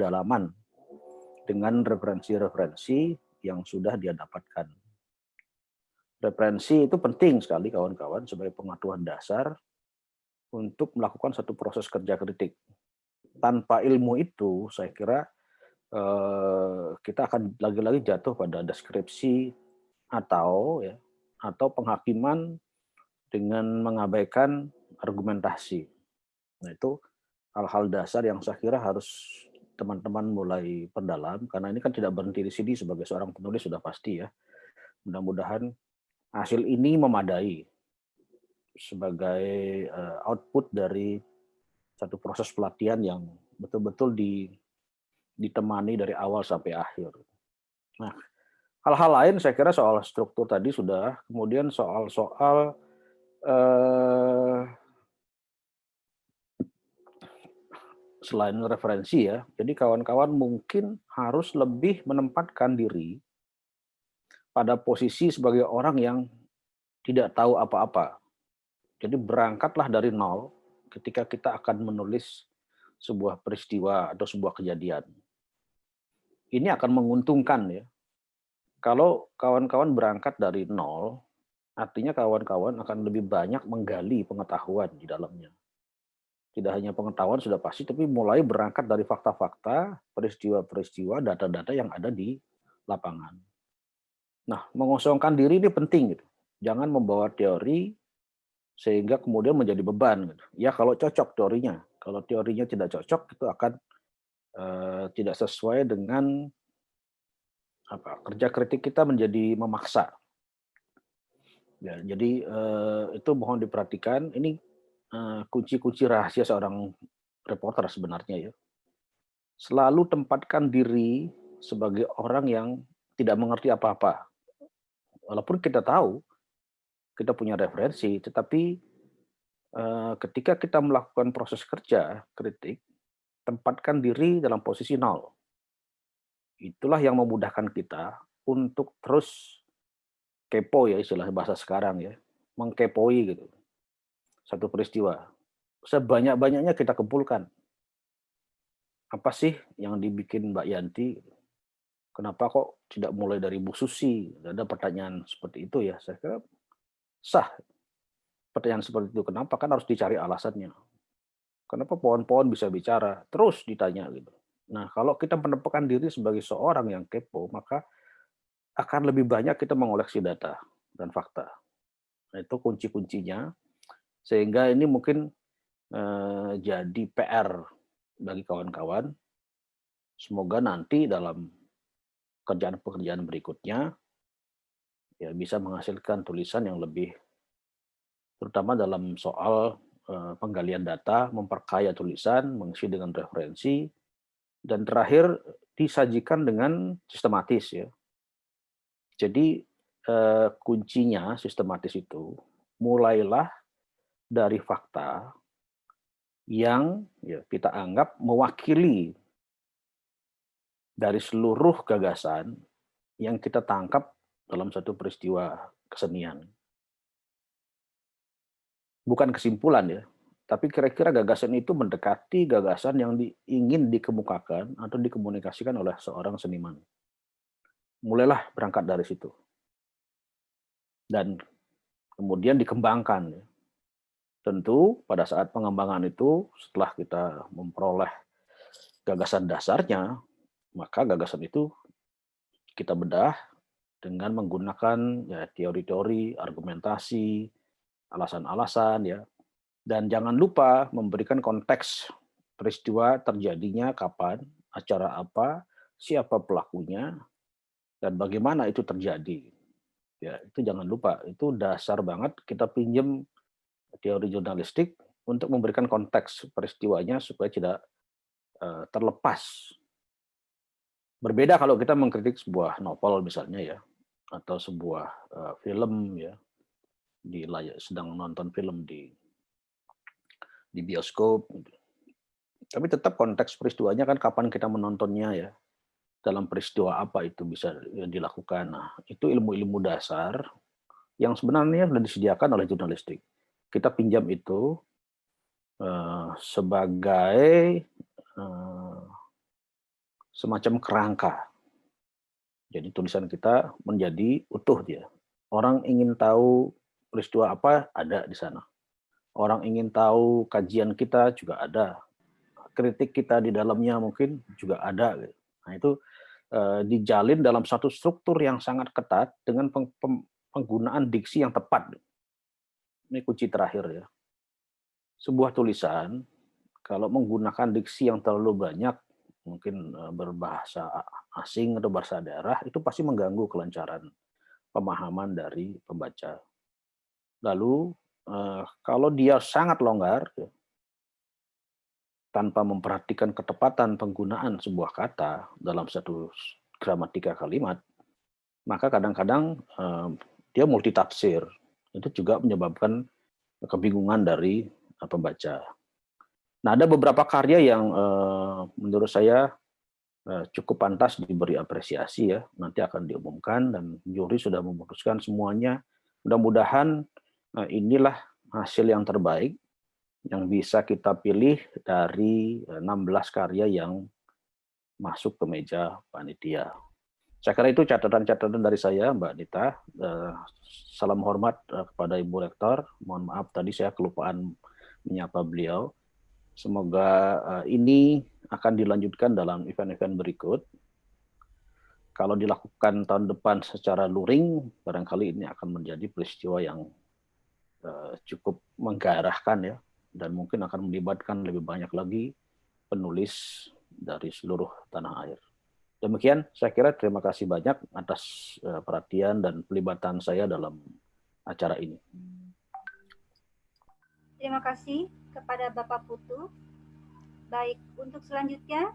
pendalaman dengan referensi-referensi yang sudah dia dapatkan. Referensi itu penting sekali kawan-kawan sebagai pengetahuan dasar untuk melakukan satu proses kerja kritik. Tanpa ilmu itu, saya kira kita akan lagi-lagi jatuh pada deskripsi atau penghakiman dengan mengabaikan argumentasi. Nah, itu hal-hal dasar yang saya kira harus teman-teman mulai perdalam, karena ini kan tidak berhenti di sini. Sebagai seorang penulis sudah pasti ya. Mudah-mudahan hasil ini memadai sebagai output dari satu proses pelatihan yang betul-betul ditemani dari awal sampai akhir. Nah, hal-hal lain saya kira soal struktur tadi sudah, kemudian soal-soal selain referensi ya, jadi kawan-kawan mungkin harus lebih menempatkan diri pada posisi sebagai orang yang tidak tahu apa-apa. Jadi berangkatlah dari nol ketika kita akan menulis sebuah peristiwa atau sebuah kejadian. Ini akan menguntungkan ya. Kalau kawan-kawan berangkat dari nol, artinya kawan-kawan akan lebih banyak menggali pengetahuan di dalamnya. Tidak hanya pengetahuan sudah pasti, tapi mulai berangkat dari fakta-fakta, peristiwa-peristiwa, data-data yang ada di lapangan. Nah, mengosongkan diri ini penting gitu. Jangan membawa teori sehingga kemudian menjadi beban gitu. Ya kalau cocok teorinya, kalau teorinya tidak cocok itu akan tidak sesuai dengan kerja kritik kita menjadi memaksa. Ya, jadi itu mohon diperhatikan. Ini kunci-kunci rahasia seorang reporter sebenarnya ya. Selalu tempatkan diri sebagai orang yang tidak mengerti apa-apa. Walaupun kita tahu, kita punya referensi, tetapi ketika kita melakukan proses kerja kritik, tempatkan diri dalam posisi nol. Itulah yang memudahkan kita untuk terus kepo ya, istilah bahasa sekarang ya, mengkepoi gitu, satu peristiwa. Sebanyak-banyaknya kita kumpulkan. Apa sih yang dibikin Mbak Yanti? Kenapa kok tidak mulai dari Bu Susi? Ada pertanyaan seperti itu ya, saya kira sah pertanyaan seperti itu. Kenapa? Kan harus dicari alasannya. Kenapa pohon-pohon bisa bicara? Terus ditanya gitu. Nah, kalau kita menempatkan diri sebagai seorang yang kepo, maka akan lebih banyak kita mengoleksi data dan fakta. Nah, itu kunci-kuncinya. Sehingga ini mungkin jadi PR bagi kawan-kawan. Semoga nanti dalam pekerjaan-pekerjaan berikutnya ya bisa menghasilkan tulisan yang lebih, terutama dalam soal penggalian data, memperkaya tulisan, mengisi dengan referensi, dan terakhir disajikan dengan sistematis ya. Jadi kuncinya sistematis itu mulailah dari fakta yang ya, kita anggap mewakili dari seluruh gagasan yang kita tangkap dalam satu peristiwa kesenian. Bukan kesimpulan ya, tapi kira-kira gagasan itu mendekati gagasan yang ingin dikemukakan atau dikomunikasikan oleh seorang seniman. Mulailah berangkat dari situ. Dan kemudian dikembangkan. Ya. Tentu pada saat pengembangan itu, setelah kita memperoleh gagasan dasarnya, maka gagasan itu kita bedah dengan menggunakan ya, teori-teori, argumentasi, alasan-alasan ya. Dan jangan lupa memberikan konteks peristiwa terjadinya kapan, acara apa, siapa pelakunya, dan bagaimana itu terjadi. Ya, itu jangan lupa, itu dasar banget kita pinjam teori jurnalistik untuk memberikan konteks peristiwanya supaya tidak terlepas. Berbeda kalau kita mengkritik sebuah novel misalnya ya, atau sebuah film ya, di layar sedang nonton film di bioskop. Tapi tetap konteks peristiwanya kan kapan kita menontonnya ya, dalam peristiwa apa itu bisa dilakukan. Nah, itu ilmu-ilmu dasar yang sebenarnya sudah disediakan oleh jurnalistik. Kita pinjam itu sebagai semacam kerangka. Jadi tulisan kita menjadi utuh dia. Orang ingin tahu peristiwa apa, ada di sana. Orang ingin tahu kajian kita juga ada. Kritik kita di dalamnya mungkin juga ada. Nah itu dijalin dalam satu struktur yang sangat ketat dengan penggunaan diksi yang tepat. Ini kunci terakhir ya. Sebuah tulisan kalau menggunakan diksi yang terlalu banyak, mungkin berbahasa asing atau bahasa daerah, itu pasti mengganggu kelancaran pemahaman dari pembaca. Lalu kalau dia sangat longgar, ya, tanpa memperhatikan ketepatan penggunaan sebuah kata dalam satu gramatika kalimat, maka kadang-kadang dia multitafsir. Itu juga menyebabkan kebingungan dari pembaca. Nah, ada beberapa karya yang menurut saya cukup pantas diberi apresiasi ya. Nanti akan diumumkan dan juri sudah memutuskan semuanya. Mudah-mudahan inilah hasil yang terbaik yang bisa kita pilih dari 16 karya yang masuk ke meja panitia. Saya kira itu catatan-catatan dari saya, Mbak Dita. Salam hormat kepada Ibu Rektor. Mohon maaf tadi saya kelupaan menyapa beliau. Semoga ini akan dilanjutkan dalam event-event berikut. Kalau dilakukan tahun depan secara luring, barangkali ini akan menjadi peristiwa yang cukup menggairahkan ya, dan mungkin akan melibatkan lebih banyak lagi penulis dari seluruh tanah air. Demikian, saya kira terima kasih banyak atas perhatian dan pelibatan saya dalam acara ini. Terima kasih kepada Bapak Putu. Baik, untuk selanjutnya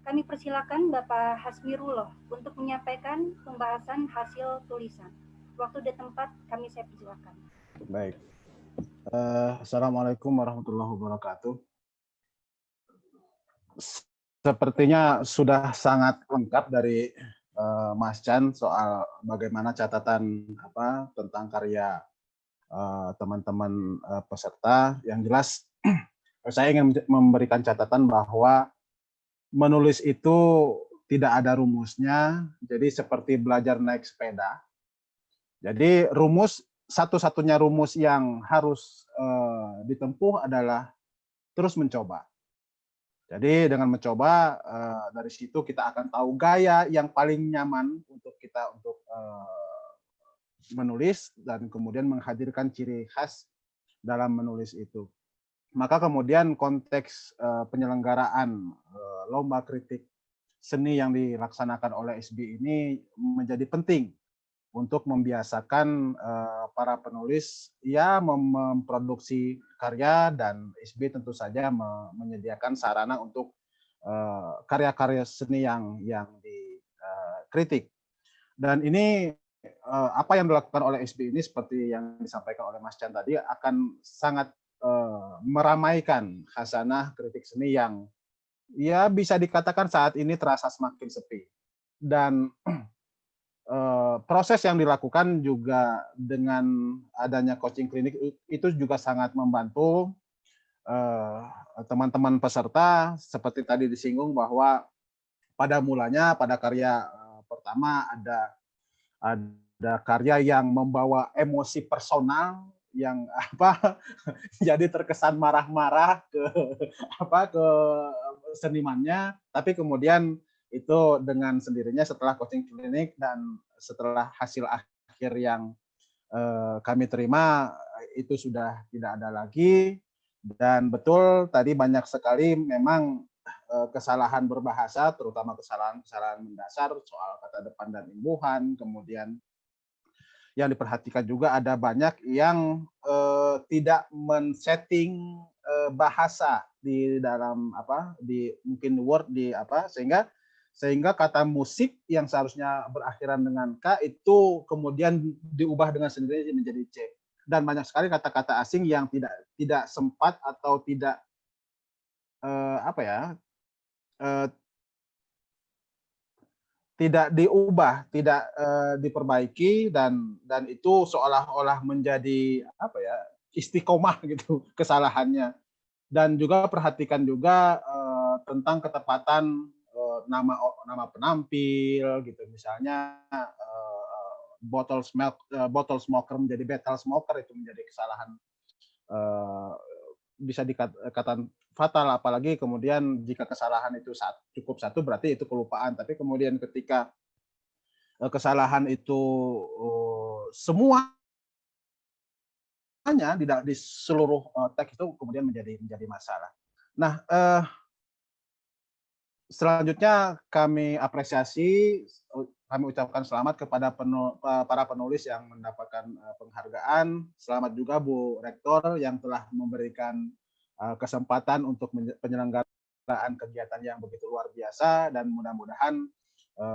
kami persilakan Bapak Hasmirullah untuk menyampaikan pembahasan hasil tulisan. Waktu dan tempat kami saya persilakan. Baik. Assalamualaikum warahmatullahi wabarakatuh. Sepertinya sudah sangat lengkap dari Mas Chan soal bagaimana catatan tentang karya teman-teman peserta. Yang jelas saya ingin memberikan catatan bahwa menulis itu tidak ada rumusnya, jadi seperti belajar naik sepeda. Jadi satu-satunya rumus yang harus ditempuh adalah terus mencoba. Jadi dengan mencoba, dari situ kita akan tahu gaya yang paling nyaman untuk kita untuk menulis dan kemudian menghadirkan ciri khas dalam menulis itu. Maka kemudian konteks penyelenggaraan lomba kritik seni yang dilaksanakan oleh SB ini menjadi penting untuk membiasakan para penulis ya memproduksi karya, dan SB tentu saja menyediakan sarana untuk karya-karya seni yang dikritik. Dan ini apa yang dilakukan oleh SB ini seperti yang disampaikan oleh Mas Chan tadi akan sangat meramaikan khasanah kritik seni yang ya bisa dikatakan saat ini terasa semakin sepi. Dan proses yang dilakukan juga dengan adanya coaching klinik itu juga sangat membantu teman-teman peserta, seperti tadi disinggung bahwa pada mulanya pada karya pertama ada karya yang membawa emosi personal yang jadi terkesan marah-marah ke senimannya, tapi kemudian itu dengan sendirinya setelah coaching klinik dan setelah hasil akhir yang kami terima itu sudah tidak ada lagi. Dan betul tadi banyak sekali memang kesalahan berbahasa, terutama kesalahan mendasar soal kata depan dan imbuhan. Kemudian yang diperhatikan juga ada banyak yang tidak men-setting bahasa di dalam di mungkin word di sehingga kata musik yang seharusnya berakhiran dengan K itu kemudian diubah dengan sendirinya menjadi C. Dan banyak sekali kata-kata asing yang tidak sempat atau tidak tidak diubah, tidak diperbaiki, dan itu seolah-olah menjadi istiqomah gitu kesalahannya. Dan juga perhatikan juga tentang ketepatan nama penampil gitu, misalnya bottle smoker menjadi battle smoker, itu menjadi kesalahan bisa dikatakan fatal, apalagi kemudian jika kesalahan itu cukup satu berarti itu kelupaan, tapi kemudian ketika kesalahan itu semuanya di seluruh teks itu kemudian menjadi masalah. Nah, selanjutnya kami apresiasi, kami ucapkan selamat kepada para penulis yang mendapatkan penghargaan. Selamat juga Bu Rektor yang telah memberikan kesempatan untuk penyelenggaraan kegiatan yang begitu luar biasa, dan mudah-mudahan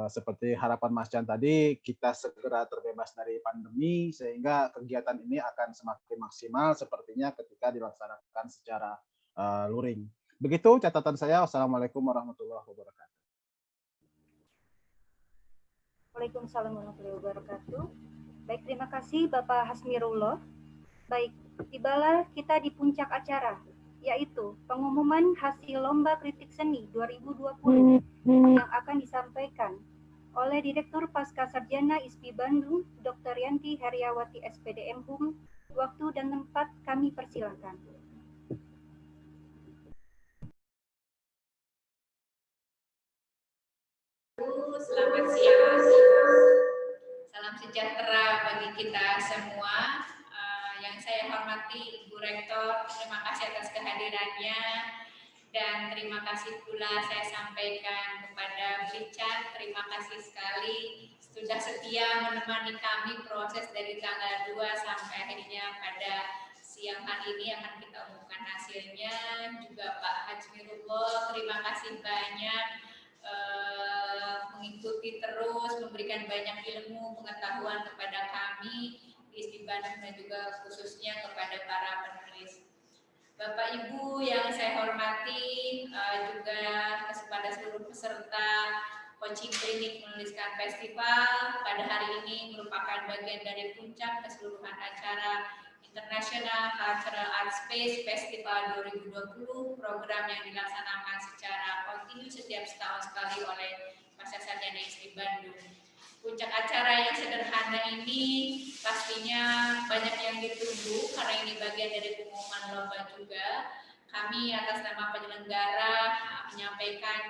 seperti harapan Mas Chan tadi, kita segera terbebas dari pandemi sehingga kegiatan ini akan semakin maksimal sepertinya ketika dilaksanakan secara luring. Begitu catatan saya. Wassalamualaikum warahmatullahi wabarakatuh. Waalaikumsalam warahmatullahi wabarakatuh. Baik, terima kasih Bapak Hasmirullah. Baik, tibalah kita di puncak acara, yaitu pengumuman hasil Lomba Kritik Seni 2020 yang akan disampaikan oleh Direktur Pasca Sarjana ISPI Bandung, Dr. Yanti Heriawati SPD MHUM. Waktu dan tempat kami persilakan. Selamat siang. Salam sejahtera bagi kita semua. Yang saya hormati Ibu Rektor, terima kasih atas kehadirannya, dan terima kasih pula saya sampaikan kepada Blichan, terima kasih sekali sudah setia menemani kami proses dari tanggal 2 sampai akhirnya pada siang hari ini akan kita umumkan hasilnya. Juga Pak Hasmirullah, terima kasih banyak mengikuti terus, memberikan banyak ilmu, pengetahuan kepada kami di ISPI Bandung dan juga khususnya kepada para penulis. Bapak Ibu yang saya hormati, juga kepada seluruh peserta coaching klinik menuliskan festival, pada hari ini merupakan bagian dari puncak keseluruhan acara International Cultural Art Space Festival 2020, program yang dilaksanakan secara kontinu setiap setahun sekali oleh Pasca Sarjana ISPI Bandung. Puncak acara yang sederhana ini pastinya banyak yang ditunggu karena ini bagian dari pengumuman lomba juga. Kami atas nama penyelenggara menyampaikan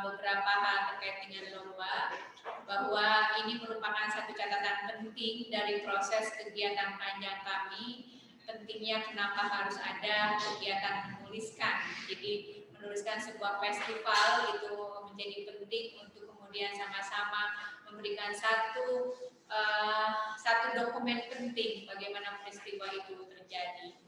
beberapa hal terkait dengan lomba, bahwa ini merupakan satu catatan penting dari proses kegiatan panjang kami. Pentingnya kenapa harus ada kegiatan menuliskan. Jadi menuliskan sebuah festival itu menjadi penting untuk kemudian sama-sama memberikan satu dokumen penting bagaimana peristiwa itu terjadi.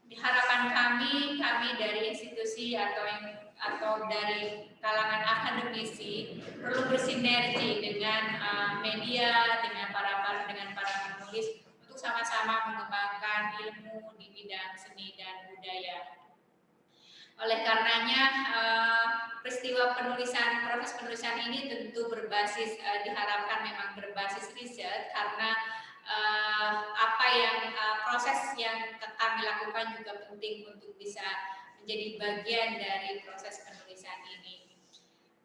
Di harapan kami dari institusi atau dari kalangan akademisi perlu bersinergi dengan media, dengan para penulis untuk sama-sama mengembangkan ilmu di bidang seni dan budaya. Oleh karenanya peristiwa proses penulisan ini tentu berbasis, diharapkan memang berbasis riset, karena proses yang kami lakukan juga penting untuk bisa menjadi bagian dari proses penulisan ini.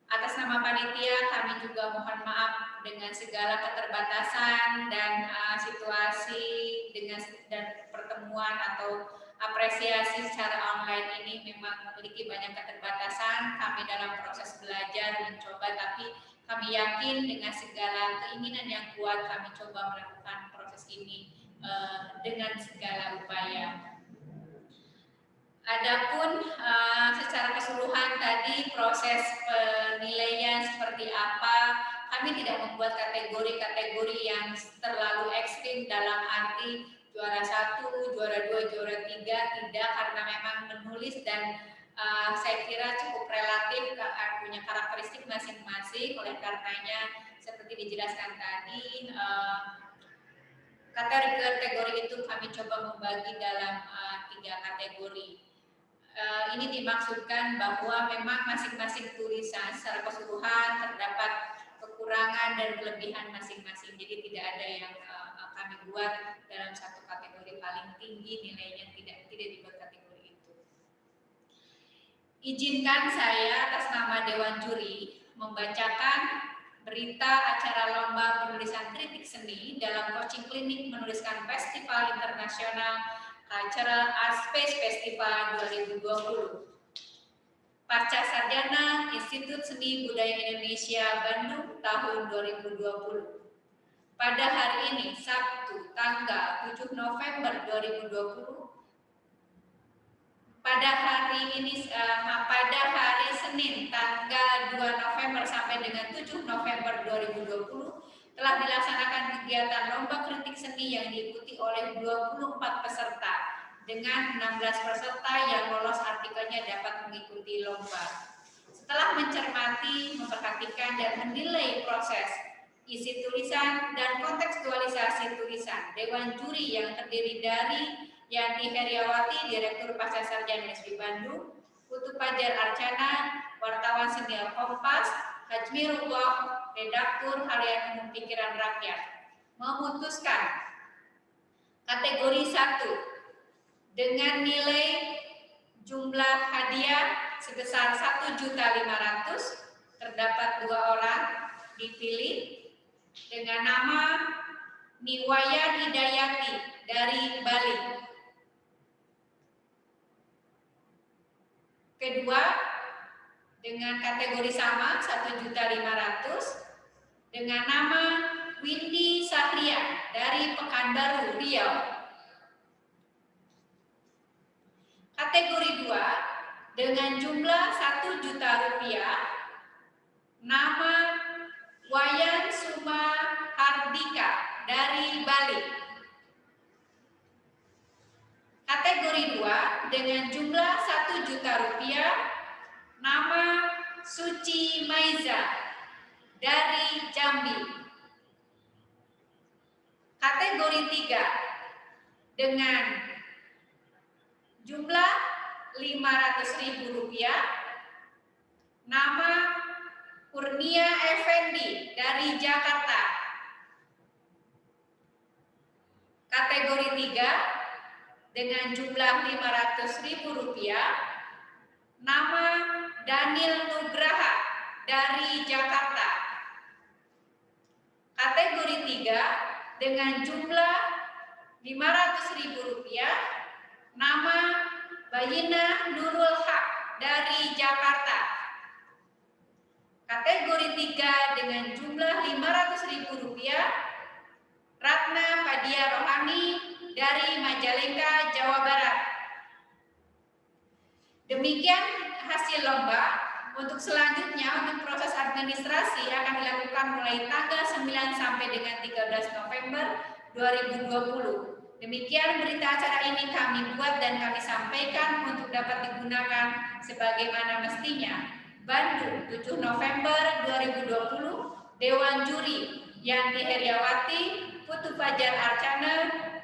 Atas nama panitia kami juga mohon maaf dengan segala keterbatasan dan situasi dan pertemuan atau apresiasi secara online ini memang memiliki banyak keterbatasan. Kami dalam proses belajar mencoba, tapi kami yakin dengan segala keinginan yang kuat kami coba melakukan proses ini dengan segala upaya. Adapun secara keseluruhan tadi proses penilaian seperti apa, kami tidak membuat kategori-kategori yang terlalu ekstrim dalam arti juara 1, juara 2, juara 3, tidak, karena memang menulis dan saya kira cukup relatif, punya karakteristik masing-masing. Oleh karenanya seperti dijelaskan tadi, kategori itu kami coba membagi dalam 3 kategori. Ini dimaksudkan bahwa memang masing-masing tulisan secara keseluruhan terdapat kekurangan dan kelebihan masing-masing. Jadi tidak ada yang kami buat dalam satu kategori paling tinggi nilainya, tidak dibuat kategori itu. Izinkan saya atas nama Dewan Juri membacakan berita acara lomba penulisan kritik seni dalam coaching klinik menuliskan Festival Internasional Cultural Art Space Festival 2020. Pasca Sarjana Institut Seni Budaya Indonesia Bandung tahun 2020. Pada hari ini, Sabtu, tanggal 7 November 2020, pada hari Senin, tanggal 2 November sampai dengan 7 November 2020, telah dilaksanakan kegiatan lomba kritik seni yang diikuti oleh 24 peserta, dengan 16 peserta yang lolos artikelnya dapat mengikuti lomba. Setelah mencermati, memperhatikan, dan menilai proses, isi tulisan, dan kontekstualisasi tulisan, Dewan Juri yang terdiri dari Yanti Heriawati, Direktur Pasca Sarjana SB Bandung, Putu Fajar Archana, wartawan senior Kompas, Hajmirullah, Redaktur Harian Umum Pikiran Rakyat, memutuskan kategori 1 dengan nilai jumlah hadiah sebesar 1.500.000, terdapat 2 orang dipilih dengan nama Niwaya Hidayati dari Bali. Kedua, dengan kategori sama 1.500.000 dengan nama Windy Sahria dari Pekanbaru, Riau. Kategori 2 dengan jumlah 1 juta rupiah, nama Wayan Suma Hardika dari Bali. Kategori 2 dengan jumlah 1 juta rupiah, nama Suci Maiza dari Jambi. Kategori 3 dengan jumlah 500.000 rupiah, nama Kurnia Effendi dari Jakarta. Kategori 3 dengan jumlah 500.000 rupiah, nama Daniel Nugraha dari Jakarta. Kategori 3 dengan jumlah 500.000 rupiah, nama Bayina Nurul Haq dari Jakarta. Kategori 3 dengan jumlah 500.000 rupiah, Ratna Padia Rohani dari Majalengka, Jawa Barat. Demikian hasil lomba. Untuk selanjutnya, untuk proses administrasi akan dilakukan mulai tanggal 9 sampai dengan 13 November 2020. Demikian berita acara ini kami buat dan kami sampaikan untuk dapat digunakan sebagaimana mestinya. Bandung, 7 November 2020, Dewan Juri Yanti Heriawati, Putu Fajar Archana,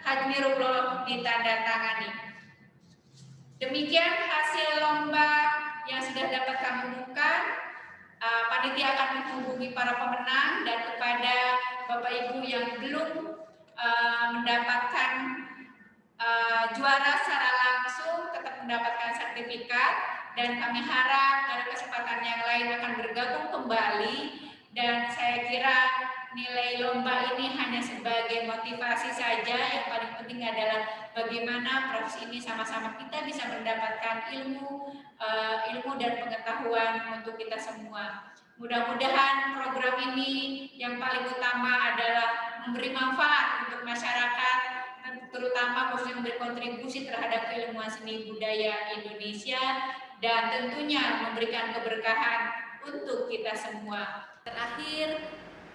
Hajmirullah ditandatangani. Demikian hasil lomba yang sudah dapat kami umumkan. Panitia akan menghubungi para pemenang, dan kepada Bapak Ibu yang belum mendapatkan juara secara langsung tetap mendapatkan sertifikat, dan kami harap pada kesempatan yang lain akan bergabung kembali. Dan saya kira nilai lomba ini hanya sebagai motivasi saja. Yang paling penting adalah bagaimana proses ini sama-sama kita bisa mendapatkan ilmu dan pengetahuan untuk kita semua. Mudah-mudahan program ini yang paling utama adalah memberi manfaat untuk masyarakat, terutama khususnya memberi kontribusi terhadap keilmuan seni budaya Indonesia, dan tentunya memberikan keberkahan untuk kita semua. Terakhir,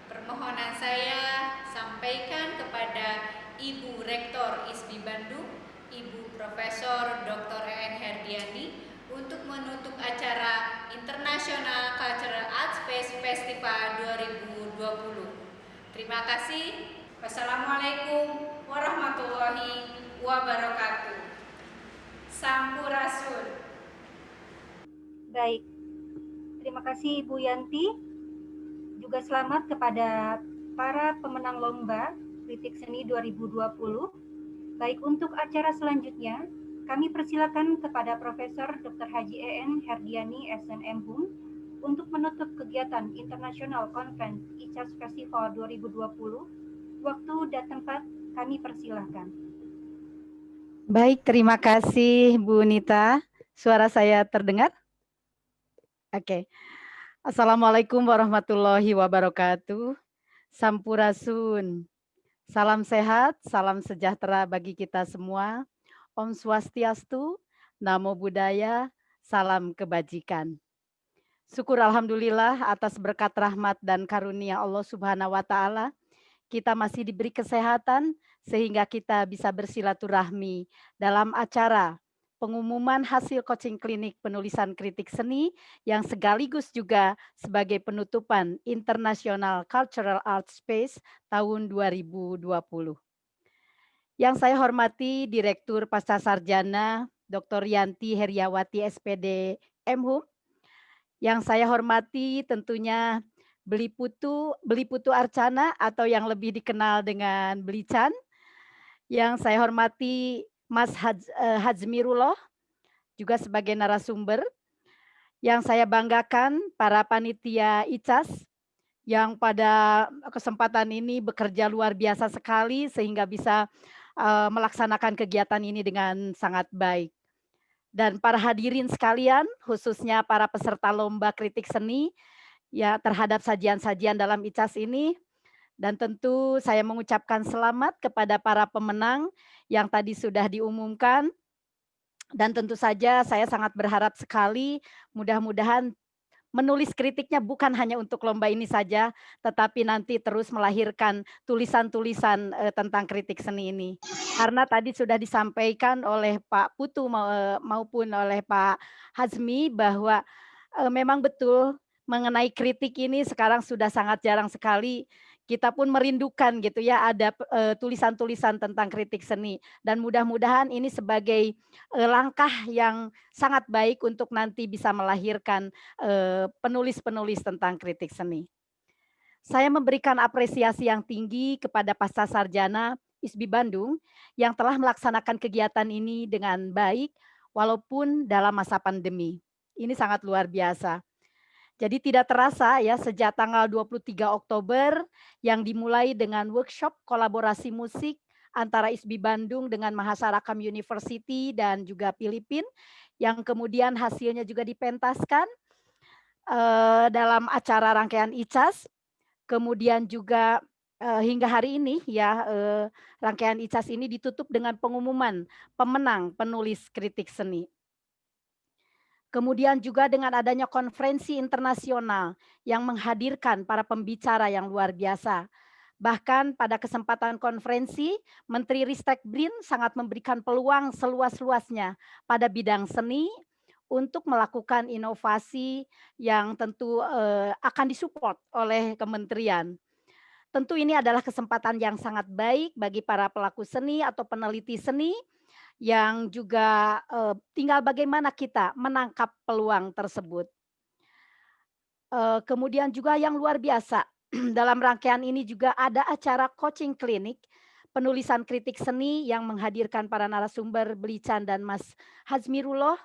permohonan saya sampaikan kepada Ibu Rektor ISBI Bandung, Ibu Profesor Dr. EN Herdiani, untuk menutup acara International Cultural Art Space Festival 2020. Terima kasih. Wassalamualaikum warahmatullahi wabarakatuh. Sampurasun. Baik, terima kasih Ibu Yanti. Juga selamat kepada para pemenang lomba kritik seni 2020. Baik, untuk acara selanjutnya Kami persilakan kepada Profesor Dr. Haji EN Herdiani SNM Hum untuk menutup kegiatan International Conference ICAS Festival 2020. Waktu dan tempat kami persilahkan. Baik, terima kasih Bu Nita. Suara saya terdengar? Oke. Assalamualaikum warahmatullahi wabarakatuh. Sampurasun. Salam sehat, salam sejahtera bagi kita semua. Om Swastiastu, Namo Buddhaya, salam kebajikan. Syukur alhamdulillah atas berkat rahmat dan karunia Allah Subhanahu wa taala, kita masih diberi kesehatan sehingga kita bisa bersilaturahmi dalam acara pengumuman hasil coaching klinik penulisan kritik seni yang sekaligus juga sebagai penutupan International Cultural Art Space tahun 2020. Yang saya hormati Direktur Pascasarjana Dr. Yanti Heriawati SPD MHUM. Yang saya hormati tentunya Beli Putu Arcana atau yang lebih dikenal dengan Beli Chan. Yang saya hormati Mas Hajmirullah juga sebagai narasumber. Yang saya banggakan para panitia ICAS yang pada kesempatan ini bekerja luar biasa sekali sehingga bisa melaksanakan kegiatan ini dengan sangat baik. Dan para hadirin sekalian, khususnya para peserta lomba kritik seni ya terhadap sajian-sajian dalam ICAS ini. Dan tentu saya mengucapkan selamat kepada para pemenang yang tadi sudah diumumkan. Dan tentu saja saya sangat berharap sekali mudah-mudahan menulis kritiknya bukan hanya untuk lomba ini saja, tetapi nanti terus melahirkan tulisan-tulisan tentang kritik seni ini. Karena tadi sudah disampaikan oleh Pak Putu maupun oleh Pak Hazmi bahwa memang betul mengenai kritik ini sekarang sudah sangat jarang sekali. Kita pun merindukan gitu ya ada tulisan-tulisan tentang kritik seni dan mudah-mudahan ini sebagai langkah yang sangat baik untuk nanti bisa melahirkan penulis-penulis tentang kritik seni. Saya memberikan apresiasi yang tinggi kepada Pascasarjana ISBI Bandung yang telah melaksanakan kegiatan ini dengan baik walaupun dalam masa pandemi. Ini sangat luar biasa. Jadi tidak terasa ya sejak tanggal 23 Oktober yang dimulai dengan workshop kolaborasi musik antara ISBI Bandung dengan Mahasarakam University dan juga Filipina yang kemudian hasilnya juga dipentaskan dalam acara rangkaian ICAS. Kemudian juga hingga hari ini ya rangkaian ICAS ini ditutup dengan pengumuman pemenang penulis kritik seni. Kemudian juga dengan adanya konferensi internasional yang menghadirkan para pembicara yang luar biasa. Bahkan pada kesempatan konferensi, Menteri Ristek Brin sangat memberikan peluang seluas-luasnya pada bidang seni untuk melakukan inovasi yang tentu akan disupport oleh kementerian. Tentu ini adalah kesempatan yang sangat baik bagi para pelaku seni atau peneliti seni yang juga tinggal bagaimana kita menangkap peluang tersebut. Kemudian juga yang luar biasa, dalam rangkaian ini juga ada acara coaching klinik penulisan kritik seni yang menghadirkan para narasumber Beli Chan dan Mas Hajmirullah.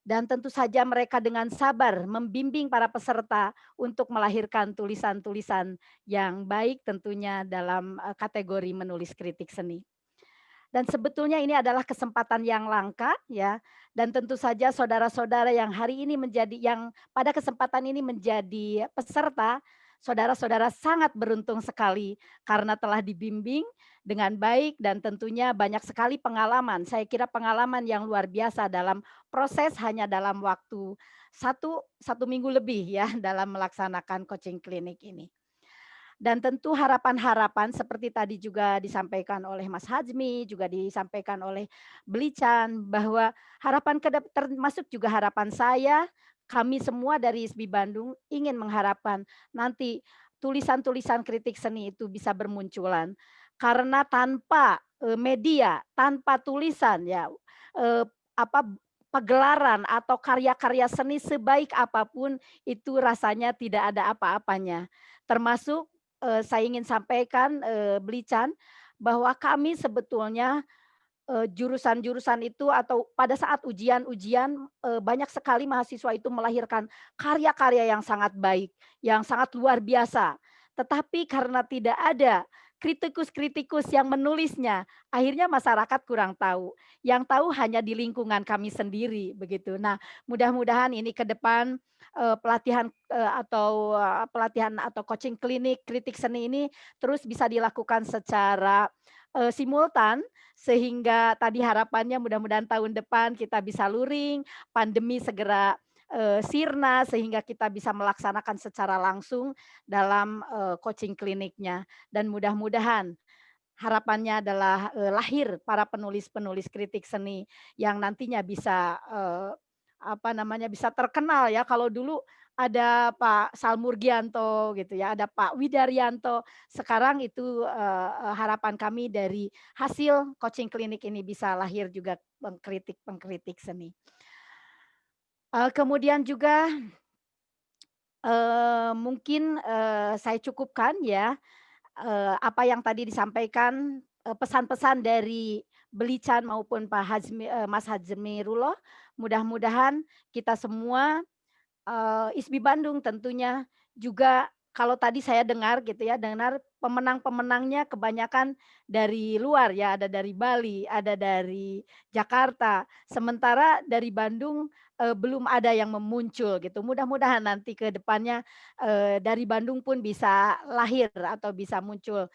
Dan tentu saja mereka dengan sabar membimbing para peserta untuk melahirkan tulisan-tulisan yang baik tentunya dalam kategori menulis kritik seni. Dan sebetulnya ini adalah kesempatan yang langka ya. Dan tentu saja saudara-saudara yang hari ini yang pada kesempatan ini menjadi peserta, saudara-saudara sangat beruntung sekali karena telah dibimbing dengan baik dan tentunya banyak sekali pengalaman. Saya kira pengalaman yang luar biasa dalam proses hanya dalam waktu satu minggu lebih ya dalam melaksanakan coaching klinik ini. Dan tentu harapan-harapan seperti tadi juga disampaikan oleh Mas Hajmi, juga disampaikan oleh Beli Chan, bahwa harapan termasuk juga harapan saya, kami semua dari ISBI Bandung ingin mengharapkan nanti tulisan-tulisan kritik seni itu bisa bermunculan. Karena tanpa media, tanpa tulisan ya pagelaran atau karya-karya seni sebaik apapun itu rasanya tidak ada apa-apanya. Termasuk saya ingin sampaikan Beli Chan bahwa kami sebetulnya jurusan-jurusan itu atau pada saat ujian-ujian, banyak sekali mahasiswa itu melahirkan karya-karya yang sangat baik, yang sangat luar biasa. Tetapi karena tidak ada kritikus-kritikus yang menulisnya, akhirnya masyarakat kurang tahu. Yang tahu hanya di lingkungan kami sendiri, begitu. Nah, mudah-mudahan ini ke depan, pelatihan, pelatihan atau coaching klinik kritik seni ini terus bisa dilakukan secara, simultan, sehingga tadi harapannya mudah-mudahan tahun depan kita bisa luring, pandemi segera, sirna sehingga kita bisa melaksanakan secara langsung dalam, coaching kliniknya. Dan mudah-mudahan harapannya adalah, lahir para penulis-penulis kritik seni yang nantinya bisa, apa namanya, bisa terkenal ya. Kalau dulu ada Pak Salmurgianto gitu ya, ada Pak Widaryanto. Sekarang itu, harapan kami dari hasil coaching klinik ini bisa lahir juga pengkritik-pengkritik seni. Kemudian juga, mungkin, saya cukupkan ya, apa yang tadi disampaikan, pesan-pesan dari Belican maupun Mas Hazmirullah, mudah-mudahan kita semua, ISBI Bandung tentunya juga kalau tadi saya dengar gitu ya, dengar pemenang-pemenangnya kebanyakan dari luar ya, ada dari Bali, ada dari Jakarta, sementara dari Bandung, belum ada yang memuncul gitu. Mudah-mudahan nanti ke depannya, dari Bandung pun bisa lahir atau bisa muncul,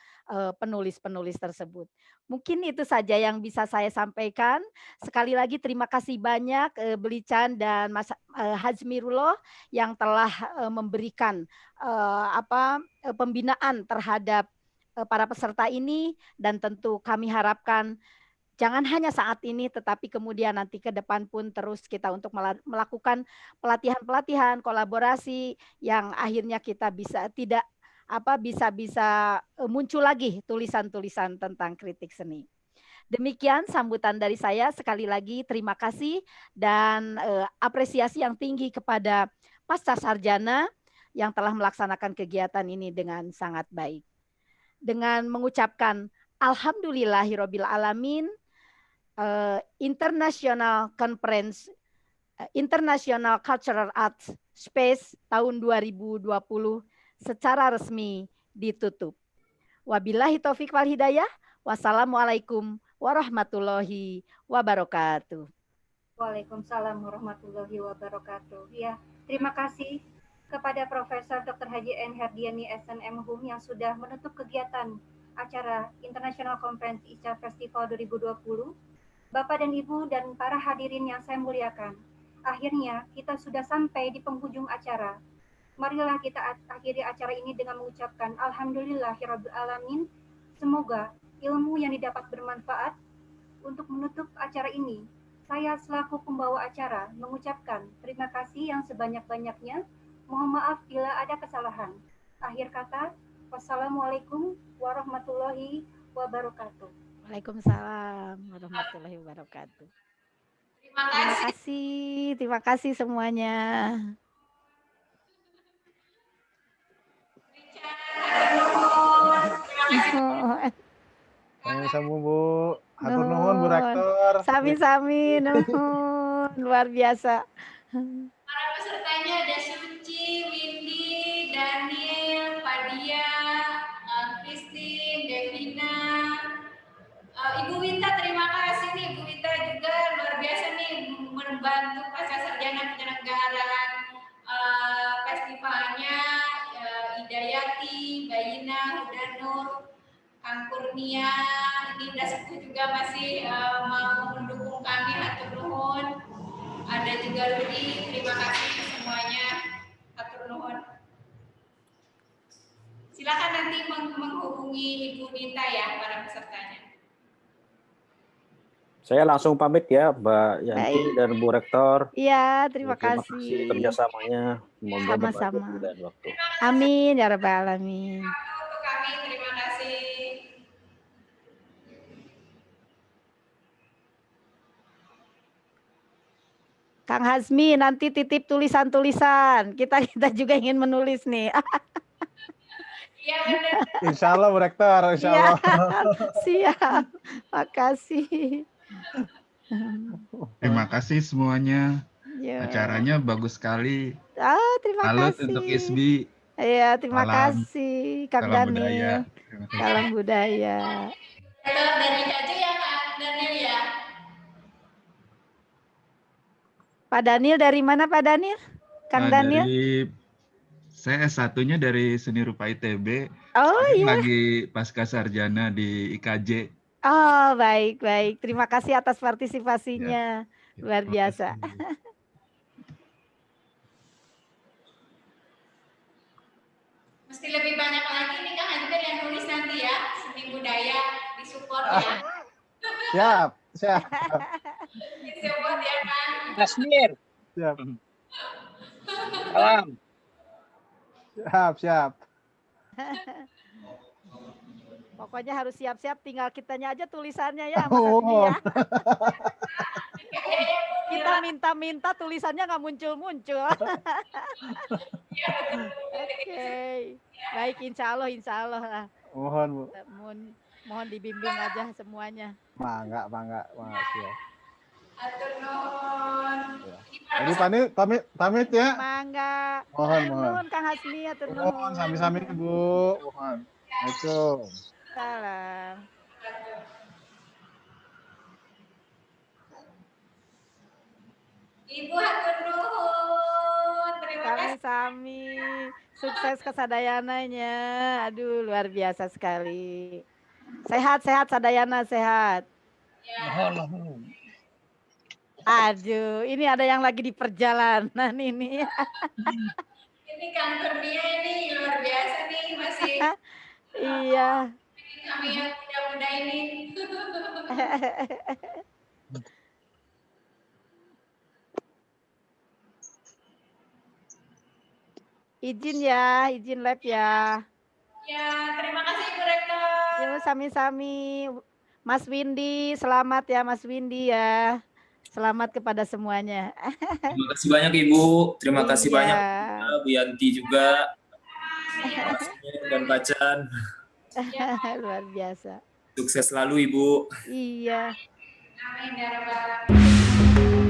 penulis-penulis tersebut. Mungkin itu saja yang bisa saya sampaikan. Sekali lagi terima kasih banyak, Belican dan Mas, Hazmirullah yang telah, memberikan, pembinaan terhadap, para peserta ini dan tentu kami harapkan jangan hanya saat ini tetapi kemudian nanti ke depan pun terus kita untuk melakukan pelatihan-pelatihan, kolaborasi yang akhirnya kita bisa tidak bisa muncul lagi tulisan-tulisan tentang kritik seni. Demikian sambutan dari saya, sekali lagi terima kasih dan, apresiasi yang tinggi kepada pasca sarjana yang telah melaksanakan kegiatan ini dengan sangat baik. Dengan mengucapkan alhamdulillahirabbil alamin, International Conference, International Cultural Arts Space tahun 2020 secara resmi ditutup. Wabillahi taufik wal hidayah. Wassalamualaikum warahmatullahi wabarakatuh. Waalaikumsalam warahmatullahi wabarakatuh. Ya, terima kasih kepada Profesor Dr. Haji N. Herdiani SNM Hum yang sudah menutup kegiatan acara International Conference ISCA Festival 2020. Bapak dan Ibu dan para hadirin yang saya muliakan, akhirnya kita sudah sampai di penghujung acara. Marilah kita akhiri acara ini dengan mengucapkan alhamdulillahirabbil alamin. Semoga ilmu yang didapat bermanfaat. Untuk menutup acara ini, saya selaku pembawa acara mengucapkan terima kasih yang sebanyak-banyaknya. Mohon maaf bila ada kesalahan. Akhir kata, wassalamualaikum warahmatullahi wabarakatuh. Waalaikumsalam warahmatullahi wabarakatuh. Terima kasih semuanya. Sama Bu. Hatur nuhun Bu Rektor. Sami-sami nuhun, luar biasa. Para pesertanya ada Suci, Windy, Daniel, Fadia, Christine, Devina, Ibu Wita. Terima kasih nih Ibu Wita juga luar biasa nih membantu pasca sarjana penyelenggaraan festivalnya. Hidayati, Bayina, Hudanur, Kang Kurnia, ini Dasku juga masih mau mendukung kami, hatur nuhun. Ada juga Rudi, terima kasih semuanya, hatur nuhun. Silakan nanti menghubungi Ibu Nita ya para pesertanya. Saya langsung pamit ya Mbak Yanti dan Bu Rektor. Iya, terima kasih kasih kerjasamanya. Semoga sama-sama. dan waktu. Amin ya rabbal alamin. Untuk kami terima kasih. Kang Hazmi nanti titip tulisan-tulisan. Kita juga ingin menulis nih. Iya benar. Insya Allah Bu Rektor, insya Allah. Siap. Makasih. Terima kasih semuanya. Ya. Acaranya bagus sekali. Terima Salut kasih. untuk ISBI. Iya, terima Salam. kasih Kang Salam budaya. Daniel. Terima kasih. Salam budaya. Kalau dari KJ ya Kak Daniel ya. Pak Daniel dari mana Pak Daniel? Kang Daniel? Saya S1-nya dari Seni Rupa ITB. Oh Sekarang iya. lagi pasca sarjana di IKJ. Oh baik. Terima kasih atas Ya. partisipasinya. Luar Terima biasa. kasih. Mesti lebih banyak lagi nih Kang Hajber yang nulis nanti ya. Seni budaya disupport ya. Siap. Disupport ya Kang. Hasmir. Siap. Salam. Siap. Pokoknya harus siap-siap, tinggal kitanya aja tulisannya ya Mas Hasmi ya. Kita minta tulisannya nggak muncul-muncul. Oke. Baik, insya Allah lah. Mohon Bu. Mohon dibimbing aja semuanya. Mangga. Siap. Atur nuhun. Jadi pamit ya. Mangga. Mohon. Nuhun Kang Hasmi, atur Mohon nuhun. sami-sami Bu. Mohon. Assalamualaikum. Salam. Ibu hatur nuhun. Terima kasih. Sami-sami. Sukses kesadayananya. Aduh, luar biasa sekali. Sehat Sadayana, sehat. Mohon. Aduh, ini ada yang lagi di perjalanan ini. Ini Kang Kurnia ini luar biasa nih masih. Iya. Kami yang muda-muda ini. Izin lab ya. Ya, terima kasih Ibu Rektor. Yuk sami-sami. Mas Windy, selamat ya Mas Windy ya. Selamat kepada semuanya. Terima kasih banyak Ibu. Terima kasih Iya. banyak Bu Yanti juga. Dan Pacan. Luar biasa. Sukses selalu Ibu. Iya. Amin ya rabbal alamin.